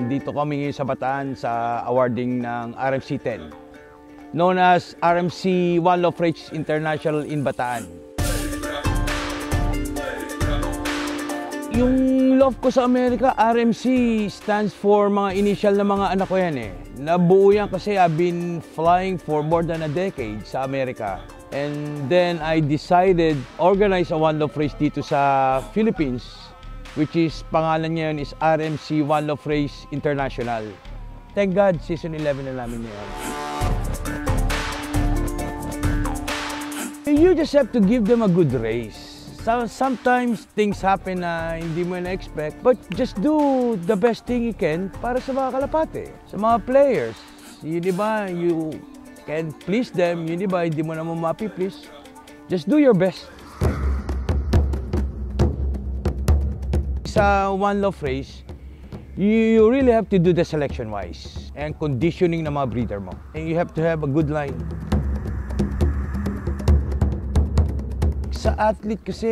Nandito kami ngayon sa Bataan sa awarding ng RMC 10, known as RMC One Love Race International in Bataan. Yung love ko sa Amerika, RMC stands for mga initial na mga anak ko yan eh. Nabuo yan kasi I've been flying for more than a decade sa Amerika. And then I decided organize a One Love Race dito sa Philippines, which is pangalan niya yun is RMC One Love Race International. Thank God, season 11 na namin yun. You just have to give them a good race. Sometimes things happen na hindi mo na-expect, but just do the best thing you can para sa mga kalapate, sa mga players. Yun, di ba, you can please them, yun, di ba, hindi mo naman mapi-please. Just do your best. Sa One Love Race, you really have to do the selection-wise and conditioning ng mga breeder mo. And you have to have a good line. Sa athlete kasi,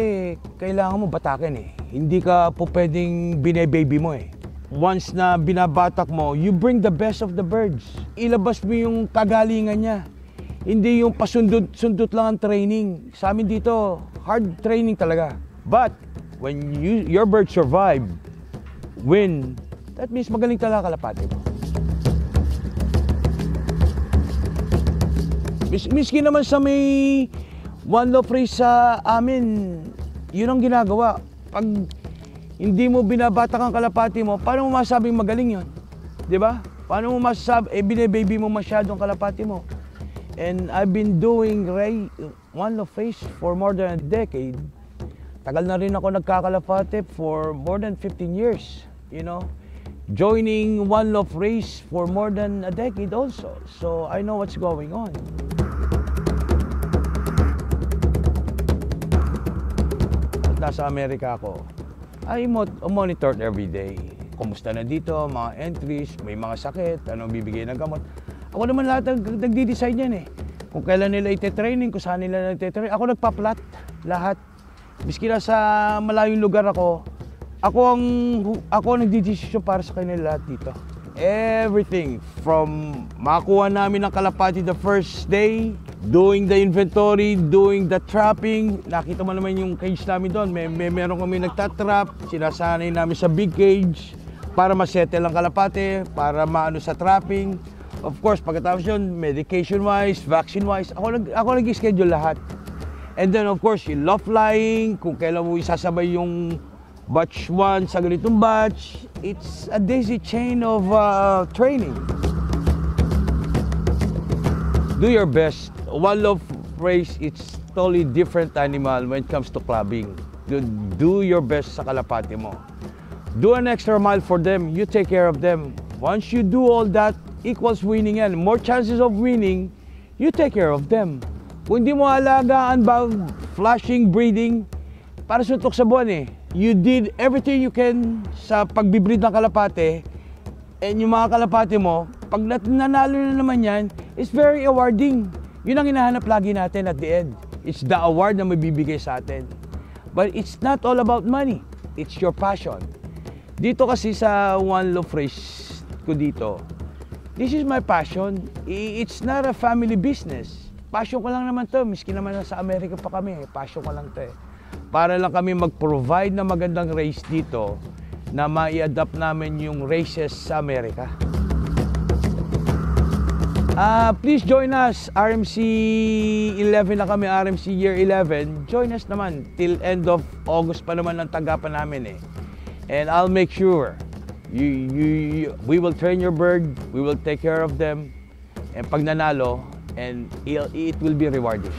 kailangan mo batakin eh. Hindi ka po pwedeng bine-baby mo eh. Once na binabatak mo, you bring the best of the birds. Ilabas mo yung kagalingan niya. Hindi yung pasundot-sundot lang ang training. Sa amin dito, hard training talaga. But, when your bird survive, win, that means magaling talaga kalapate mo. Miski naman sa may One Love Race sa amin, yun ang ginagawa. Pag hindi mo binabatak ang kalapati mo, paano mo masasabing magaling yun? Di ba? Paano mo masasabi, bine-baby mo masyadong kalapati mo? And I've been doing One Love Race for more than a decade. Tagal na rin ako nagkakalapate for more than 15 years, you know? Joining One Love Race for more than a decade also. So I know what's going on. Nasa Amerika ako, I monitor every day. Kumusta na dito, mga entries, may mga sakit, anong bibigay ng gamot. Ako naman lahat nagdi-decide yan eh. Kung kailan nila ite-training, kung saan nila ite-training. Ako nagpa-plot lahat. Miski na sa malayong lugar ako nagdi-decision para sa kanila lahat dito. Everything from makuha namin ng kalapati the first day, doing the inventory, doing the trapping. Nakita mo naman yung cage namin doon. Meron kami nagtatrap, sinasanay namin sa big cage para masettle ang kalapate, para maano sa trapping. Of course, pagkatapos yun, medication-wise, vaccine-wise, ako nag-schedule lahat. And then of course, yung love flying, kung kailan mo isasabay yung batch 1 sa ganitong batch, it's a daisy chain of training. Do your best. One Love Race, it's totally different animal when it comes to clubbing. Do your best sa kalapati mo. Do an extra mile for them, you take care of them. Once you do all that, equals winning yan. More chances of winning, you take care of them. Kung hindi mo alagaan ba flashing, breeding, para suntok sa buwan eh. You did everything you can sa pagbibreed ng kalapate, and yung mga kalapate mo, pag nanalo na naman yan, it's very awarding. Yun ang hinahanap lagi natin at the end. It's the award na mabibigay sa atin. But it's not all about money. It's your passion. Dito kasi sa One Love Race ko dito, this is my passion. It's not a family business. Passion ko lang naman to. Miski naman sa Amerika pa kami, passion ko lang to eh. Para lang kami mag-provide na magandang race dito na mai-adapt namin yung races sa Amerika. Please join us. RMC 11 na kami, RMC Year 11. Join us naman. Till end of August pa naman ang tanggapan namin eh. And I'll make sure we will train your bird, we will take care of them, and pag nanalo, and it will be rewarding.